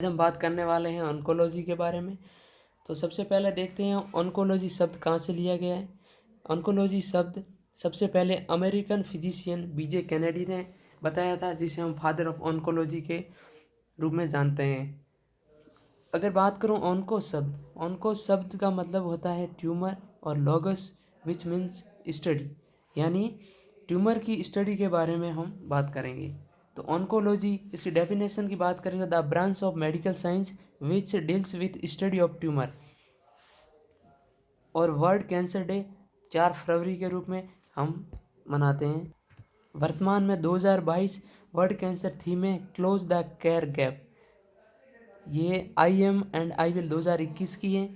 आज हम बात करने वाले हैं ऑन्कोलॉजी के बारे में। तो सबसे पहले देखते हैं ऑन्कोलॉजी शब्द कहाँ से लिया गया है। ऑन्कोलॉजी शब्द सबसे पहले अमेरिकन फिजिशियन बीजे कैनेडी ने बताया था, जिसे हम फादर ऑफ ऑन्कोलॉजी के रूप में जानते हैं। अगर बात करूं ऑन्को शब्द का मतलब होता है ट्यूमर, और लॉगस विच मीन्स स्टडी, यानी ट्यूमर की स्टडी के बारे में हम बात करेंगे। तो ऑन्कोलॉजी, इसकी डेफिनेशन की बात करें तो the branch of medical science which deals with study of tumour. और वर्ल्ड कैंसर डे 4 फरवरी के रूप में हम मनाते हैं। वर्तमान में 2022 वर्ल्ड कैंसर थीम है क्लोज द केयर गैप। ये IM&I-WILL 2021 की है,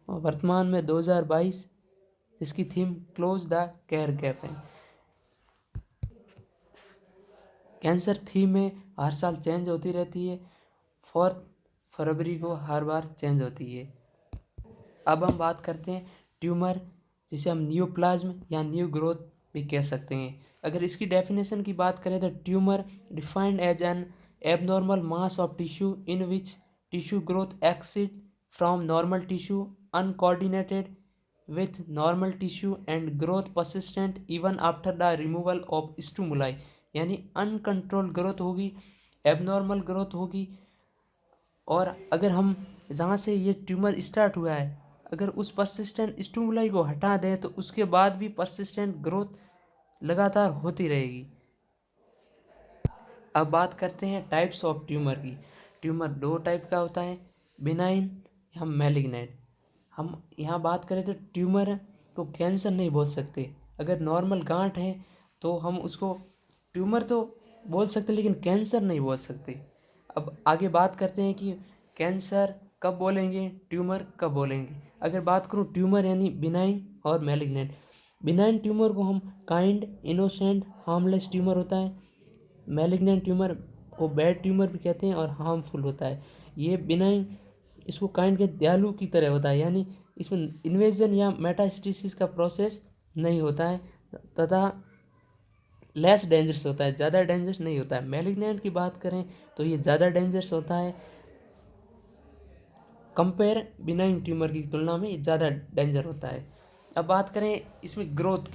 और वर्तमान में 2022 इसकी theme close the care gap है। कैंसर थीम में हर साल चेंज होती रहती है, 4 फरवरी को हर बार चेंज होती है। अब हम बात करते हैं ट्यूमर, जिसे हम न्यूप्लाज्म या न्यू ग्रोथ भी कह सकते हैं। अगर इसकी डेफिनेशन की बात करें तो tumour defined as an abnormal mass of tissue in which tissue growth exceed from normal tissue uncoordinated with normal tissue and growth persistent even after the removal of stimuli, यानी अनकंट्रोल ग्रोथ होगी, abnormal growth होगी। और अगर हम जहाँ से ये tumour start हुआ है, अगर उस परसिस्टेंट स्टिमुलाई को हटा दें तो उसके बाद भी परसिस्टेंट ग्रोथ लगातार होती रहेगी। अब बात करते हैं टाइप्स ऑफ ट्यूमर की। ट्यूमर 2 टाइप का होता है, बिनाइन या मैलिग्नेंट। हम यहाँ बात करें तो ट्यूमर को कैंसर नहीं बोल सकते। अगर नॉर्मल गांठ है तो हम उसको ट्यूमर तो बोल सकते, लेकिन कैंसर नहीं बोल सकते। अब आगे बात करते हैं कि कैंसर कब बोलेंगे, ट्यूमर कब बोलेंगे। अगर बात करूँ ट्यूमर यानी बिनाइन और मैलिग्नेंट। बिनाइन ट्यूमर को हम काइंड, इनोसेंट, हार्मलेस ट्यूमर होता है। मैलिग्नेंट ट्यूमर को बैड ट्यूमर भी कहते हैं और हार्मफुल होता है। ये बिनाइन, इसको काइंड के दयालु की तरह होता है, यानी इसमें इन्वेजन या मेटास्टेसिस का प्रोसेस नहीं होता है, तथा लेस डेंजरस होता है, ज़्यादा डेंजरस नहीं होता है। मैलिग्नेंट की बात करें तो ये ज़्यादा डेंजरस होता है, कंपेयर बिनाइन ट्यूमर की तुलना में ये ज़्यादा डेंजर होता है। अब बात करें इसमें ग्रोथ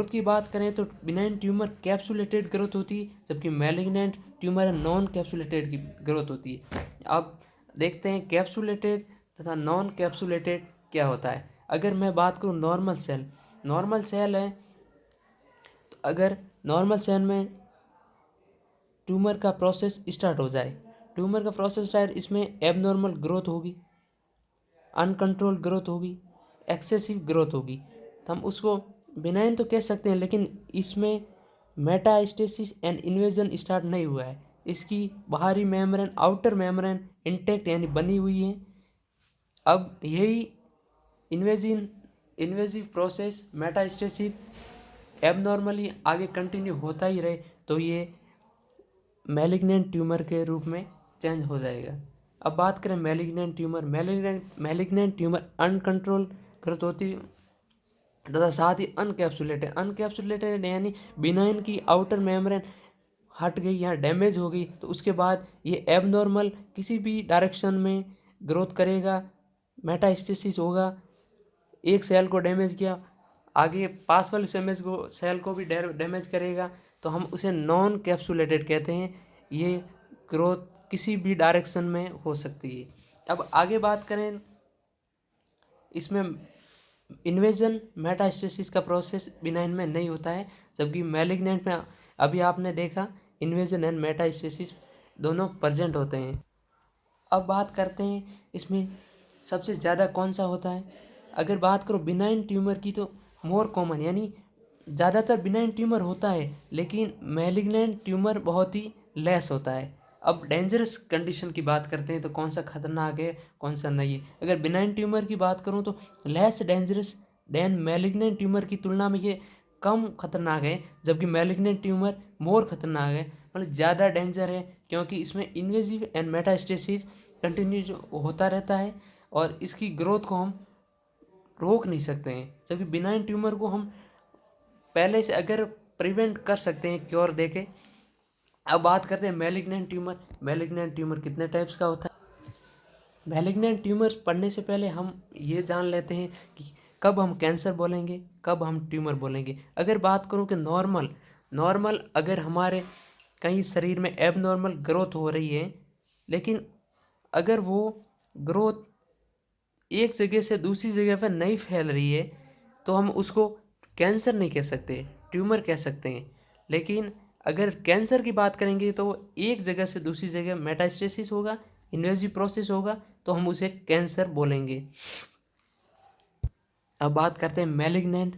की बात करें तो बिनाइन ट्यूमर कैप्सुलेटेड ग्रोथ होती है, जबकि मैलिग्नेंट ट्यूमर नॉन कैप्सुलेटेड की ग्रोथ होती है। अब देखते हैं कैप्सुलेटेड तथा नॉन कैप्सुलेटेड क्या होता है। अगर मैं बात करूं नॉर्मल सेल है, तो अगर नॉर्मल सेल में ट्यूमर का प्रोसेस स्टार्ट हो जाए, इसमें एबनॉर्मल ग्रोथ होगी, अनकंट्रोल ग्रोथ होगी, एक्सेसिव ग्रोथ होगी, तो हम उसको बिनाइन तो कह सकते हैं, लेकिन इसमें मेटास्टेसिस एंड इन्वेजन स्टार्ट नहीं हुआ है। इसकी बाहरी मेम्ब्रेन, आउटर मेम्ब्रेन इंटैक्ट यानी बनी हुई है। अब यही इन्वेजिव प्रोसेस मेटास्टेसिस एबनॉर्मली आगे कंटिन्यू होता ही रहे तो ये मैलिग्नेंट ट्यूमर के रूप में चेंज हो जाएगा। अब बात करें मैलिग्नेंट ट्यूमर अनकंट्रोल ग्रोथ होती तथा साथ ही अनकैप्सुलेटेड यानी बिनाइन की आउटर मेम्ब्रेन हट गई या डैमेज हो गई, तो उसके बाद ये एबनॉर्मल किसी भी डायरेक्शन में ग्रोथ करेगा, मेटास्टेसिस होगा। एक सेल को डैमेज किया, आगे पास वाले सेल को भी डैमेज करेगा, तो हम उसे नॉन कैप्सुलेटेड कहते हैं। ये ग्रोथ किसी भी डायरेक्शन में हो सकती है। अब आगे बात करें, इसमें इन्वेजन मेटास्टेसिस का प्रोसेस बिनाइन में नहीं होता है, जबकि मैलिग्नेंट में अभी आपने देखा इन्वेजन एंड मेटास्टेसिस दोनों प्रेजेंट होते हैं। अब बात करते हैं इसमें सबसे ज़्यादा कौन सा होता है। अगर बात करो बिनाइन ट्यूमर की तो मोर कॉमन, यानी ज़्यादातर बिनाइन ट्यूमर होता है, लेकिन मैलिग्नेंट ट्यूमर बहुत ही लेस होता है। अब डेंजरस कंडीशन की बात करते हैं तो कौन सा खतरनाक है, कौन सा नहीं है। अगर बिनाइन ट्यूमर की बात करूं तो less dangerous than malignant tumour की तुलना में ये कम खतरनाक है, जबकि मैलिग्नेंट ट्यूमर मोर खतरनाक है, मतलब ज़्यादा डेंजर है, क्योंकि इसमें इन्वेजिव एंड मेटास्टेसिस कंटिन्यू होता रहता है और इसकी ग्रोथ को हम रोक नहीं सकते हैं। जबकि बिनाइन ट्यूमर को हम पहले से अगर प्रिवेंट कर सकते हैं क्योर देके, अब बात करते हैं मैलिग्नेंट ट्यूमर। मैलिग्नेंट ट्यूमर कितने टाइप्स का होता है? मैलिग्नेंट ट्यूमर पढ़ने से पहले हम ये जान लेते हैं कि कब हम कैंसर बोलेंगे, कब हम ट्यूमर बोलेंगे। अगर बात करूं कि नॉर्मल नॉर्मल अगर हमारे कहीं शरीर में एबनॉर्मल ग्रोथ हो रही है, लेकिन अगर वो ग्रोथ एक जगह से दूसरी जगह पर नहीं फैल रही है, तो हम उसको कैंसर नहीं कह सकते, ट्यूमर कह सकते हैं। लेकिन अगर कैंसर की बात करेंगे तो एक जगह से दूसरी जगह मेटास्टेसिस होगा, इन्वेजिव प्रोसेस होगा, तो हम उसे कैंसर बोलेंगे। अब बात करते हैं मैलिग्नेंट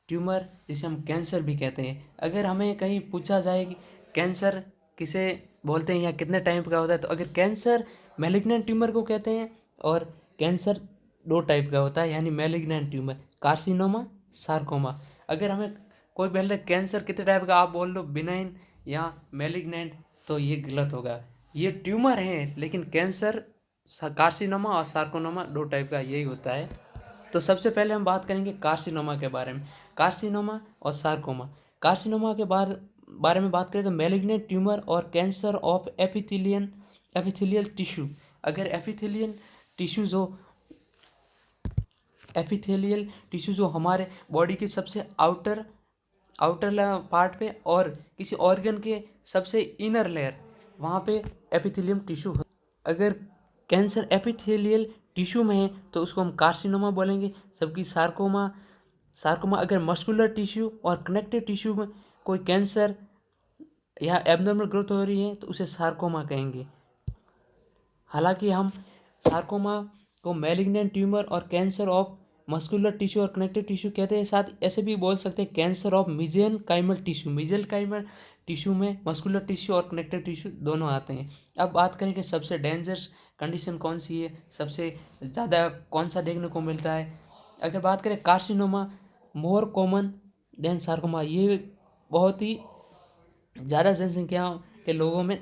ट्यूमर, जिसे हम कैंसर भी कहते हैं। अगर हमें कहीं पूछा जाए कि कैंसर किसे बोलते हैं या कितने टाइप का होता है, तो अगर कैंसर मैलिग्नेंट ट्यूमर को कहते हैं। और कैंसर दो टाइप का होता है, यानी मैलिग्नेंट ट्यूमर, कार्सिनोमा, सार्कोमा। अगर हमें कोई पहले कैंसर कितने टाइप का आप बोल दो, बिनाइन या मैलिग्नेंट, तो ये गलत होगा। ये ट्यूमर हैं, लेकिन कैंसर, कार्सिनोमा और सार्कोनोमा दो टाइप का यही होता है। तो सबसे पहले हम बात करेंगे कार्सिनोमा के बारे में। कार्सिनोमा और सार्कोमा। कार्सिनोमा के बारे में बात करें तो मैलिग्नेंट ट्यूमर और कैंसर ऑफ एपिथेलियल टिश्यू। अगर एपिथेलियल टिश्यू जो हमारे बॉडी के सबसे आउटर आउटर पार्ट पे और किसी ऑर्गन के सबसे इनर लेयर, वहाँ पे एपिथेलियम टिश्यू। अगर कैंसर एपिथेलियल टिश्यू में है तो उसको हम कार्सिनोमा बोलेंगे। जबकि सार्कोमा अगर मस्कुलर टिश्यू और कनेक्टिव टिश्यू में कोई कैंसर या एबनॉर्मल ग्रोथ हो रही है तो उसे सार्कोमा कहेंगे। हालांकि हम सार्कोमा को मैलिग्नेंट ट्यूमर और कैंसर ऑफ मस्कुलर टिश्यू और कनेक्टिव टिश्यू कहते हैं। साथ ऐसे भी बोल सकते हैं कैंसर ऑफ मिजेनकाइमल टिश्यू। मिजेनकाइमल टिश्यू में मस्कुलर टिश्यू और कनेक्टिव टिश्यू दोनों आते हैं। अब बात करें कि सबसे डेंजरस कंडीशन कौन सी है, सबसे ज़्यादा कौन सा देखने को मिलता है। अगर बात करें carcinoma, more common than sarcoma. ये बहुत ही ज़्यादा जनसंख्या के लोगों में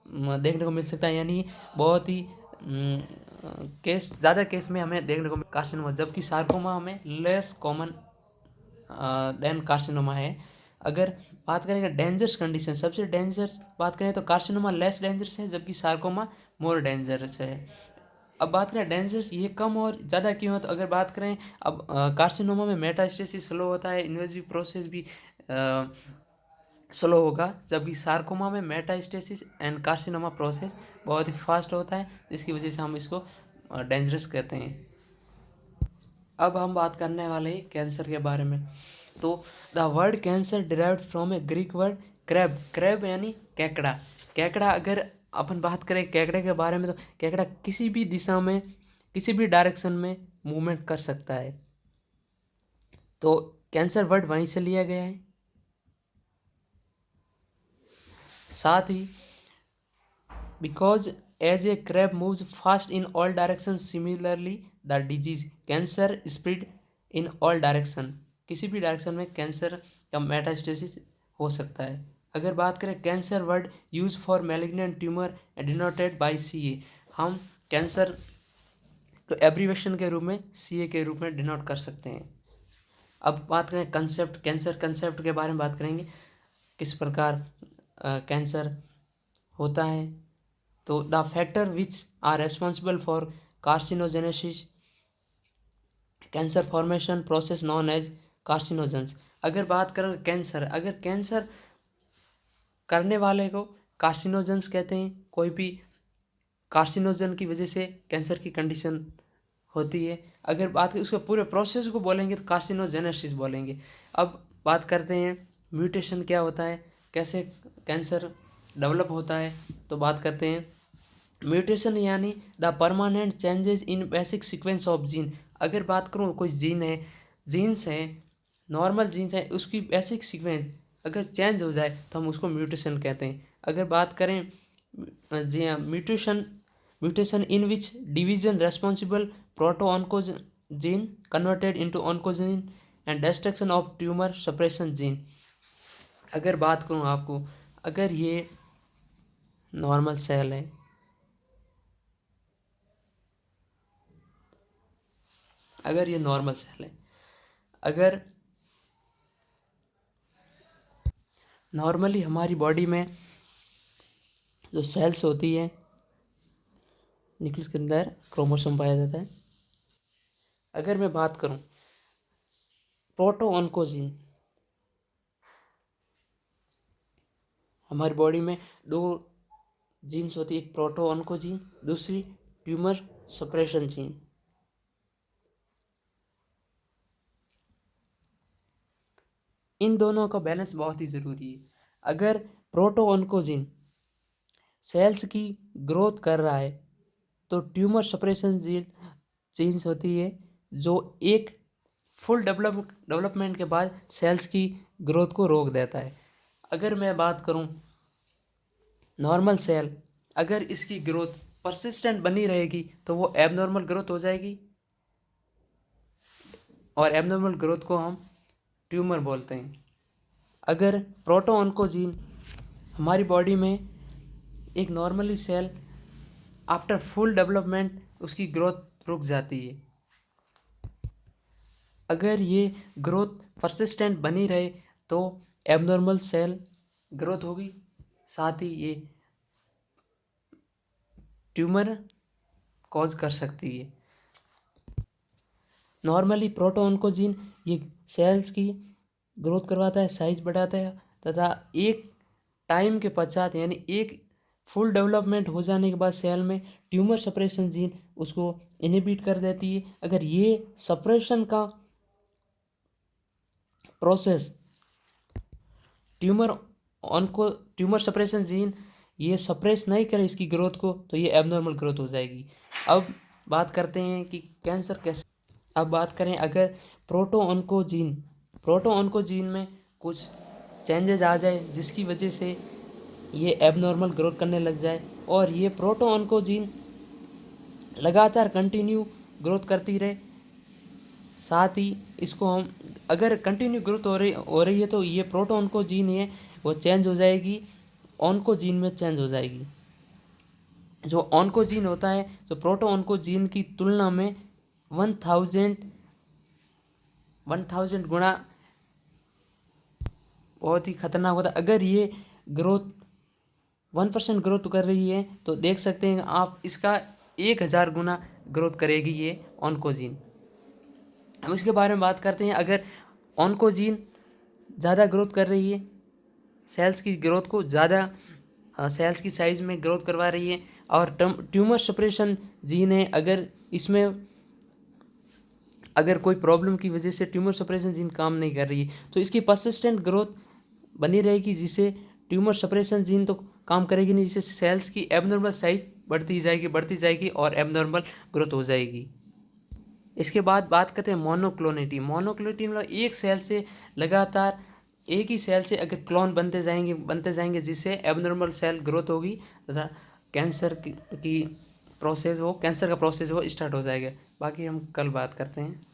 देखने को मिल सकता है, यानी बहुत ही ज़्यादा केस में हमें देखने को कार्सिनोमा। जबकि सार्कोमा हमें लेस कॉमन देन कार्सिनोमा है। अगर बात करेंगे डेंजरस कंडीशन, सबसे डेंजरस बात करें तो कार्सिनोमा लेस डेंजरस है, जबकि सार्कोमा मोर डेंजरस है। अब बात करें डेंजरस ये कम और ज़्यादा क्यों है, तो अगर बात करें अब कार्सिनोमा में मेटास्टेसिस स्लो होता है, इन्वेजिव प्रोसेस भी स्लो होगा। जबकि सार्कोमा में मेटास्टेसिस एंड कार्सिनोमा प्रोसेस बहुत ही फास्ट होता है, जिसकी वजह से हम इसको डेंजरस कहते हैं। अब हम बात करने वाले हैं कैंसर के बारे में। तो the word cancer derived from A Greek word crab. Crab यानी केकड़ा। केकड़ा अगर अपन बात करें केकड़े के बारे में, तो केकड़ा किसी भी दिशा में, किसी भी डायरेक्शन में मूवमेंट कर सकता है। तो कैंसर वर्ड वहीं से लिया गया है। साथ ही because as a crab moves fast in all directions, similarly the disease cancer spread in all direction। किसी भी डायरेक्शन में कैंसर का मेटास्टेसिस हो सकता है। अगर बात करें cancer word use for malignant tumour denoted by CA, हम कैंसर को एब्रीवेशन के रूप में CA के रूप में डिनोट कर सकते हैं। अब बात करें कंसेप्ट, कैंसर कंसेप्ट के बारे में बात करेंगे, किस प्रकार कैंसर होता है। तो the factor which are responsible for carcinogenesis, cancer formation process known as carcinogens. अगर बात करें कैंसर, अगर कैंसर करने वाले को कार्सिनोजेंस कहते हैं। कोई भी कार्सिनोजन की वजह से कैंसर की कंडीशन होती है। अगर बात करें उसके पूरे प्रोसेस को बोलेंगे तो कार्सिनोजेनेसिस बोलेंगे। अब बात करते हैं म्यूटेशन क्या होता है, कैसे कैंसर डेवलप होता है। तो बात करते हैं म्यूटेशन यानी the permanent changes in basic sequence of gene. अगर बात करूँ कोई जीन है, जीन्स हैं, नॉर्मल जीन्स है, उसकी बेसिक सीक्वेंस अगर चेंज हो जाए तो हम उसको म्यूटेशन कहते हैं। अगर बात करें जी हाँ, mutation in which division responsible proto oncogene converted into oncogene and destruction of tumour suppression gene. अगर बात करूँ आपको, अगर ये नॉर्मल सेल है, अगर ये नॉर्मल सेल है, अगर नॉर्मली हमारी बॉडी में जो सेल्स होती है, न्यूक्लियस के अंदर क्रोमोसोम पाया जाता है। अगर मैं बात करूं प्रोटो ऑन्कोजीन, हमारी बॉडी में दो जीन्स होती है, एक प्रोटो ऑन्कोजीन, दूसरी ट्यूमर सप्रेशन जीन। इन दोनों का बैलेंस बहुत ही ज़रूरी है। अगर प्रोटो ऑन्कोजीन सेल्स की ग्रोथ कर रहा है तो ट्यूमर सप्रेशन जीन्स होती है जो एक फुल डेवलपमेंट के बाद सेल्स की ग्रोथ को रोक देता है। अगर मैं बात करूं नॉर्मल सेल, अगर इसकी ग्रोथ परसिस्टेंट बनी रहेगी तो वो एबनॉर्मल ग्रोथ हो जाएगी, और एबनॉर्मल ग्रोथ को हम ट्यूमर बोलते हैं। अगर प्रोटो ऑन्कोजीन हमारी बॉडी में एक normally cell after full development उसकी ग्रोथ रुक जाती है। अगर ये ग्रोथ परसिस्टेंट बनी रहे तो एबनॉर्मल सेल ग्रोथ होगी, साथ ही ये ट्यूमर कॉज कर सकती है। नॉर्मली प्रोटो ऑन्कोजीन ये सेल्स की ग्रोथ करवाता है, साइज बढ़ाता है, तथा एक टाइम के पश्चात यानी एक फुल डेवलपमेंट हो जाने के बाद सेल में ट्यूमर सप्रेशन जीन उसको इनहिबिट कर देती है। अगर ये सप्रेशन का process tumour onco tumour suppression gene ये सप्रेस नहीं करे इसकी ग्रोथ को तो ये एबनॉर्मल ग्रोथ हो जाएगी। अब बात करते हैं कि कैंसर कैसे। अब बात करें अगर प्रोटो ऑन्कोजीन में कुछ चेंजेस आ जाए जिसकी वजह से ये एबनॉर्मल ग्रोथ करने लग जाए और ये प्रोटो ऑन्कोजीन लगातार कंटिन्यू ग्रोथ करती रहे, साथ ही इसको हम अगर कंटिन्यू ग्रोथ हो रही है तो ये प्रोटो ऑन्कोजीन है वो चेंज हो जाएगी, ऑन्कोजीन में चेंज हो जाएगी। जो ऑन्कोजीन होता है तो प्रोटो ऑन्कोजीन की तुलना में 1000 गुना बहुत ही खतरनाक होता है। अगर ये ग्रोथ 1% ग्रोथ कर रही है तो देख सकते हैं आप इसका 1000 गुना ग्रोथ करेगी ये ऑन्कोजीन। हम इसके बारे में बात करते हैं। अगर ऑन्कोजीन ज़्यादा ग्रोथ कर रही है, सेल्स की ग्रोथ को ज़्यादा सेल्स की साइज में ग्रोथ करवा रही है, और ट्यूमर सप्रेशन जीन है अगर इसमें अगर कोई प्रॉब्लम की वजह से ट्यूमर सप्रेशन जीन काम नहीं कर रही है तो इसकी परसिस्टेंट ग्रोथ बनी रहेगी, जिससे ट्यूमर सप्रेशन जीन तो काम करेगी नहीं, जिससे सेल्स की एबनॉर्मल साइज बढ़ती जाएगी और एबनॉर्मल ग्रोथ हो जाएगी। इसके बाद बात करते हैं मोनोक्लोनिटी। मोनोक्लोनिटी मतलब एक सेल से लगातार एक ही सेल से अगर क्लोन बनते जाएंगे जिससे एबनॉर्मल सेल ग्रोथ होगी तथा कैंसर की कैंसर का प्रोसेस वो स्टार्ट हो जाएगा। बाकी हम कल बात करते हैं।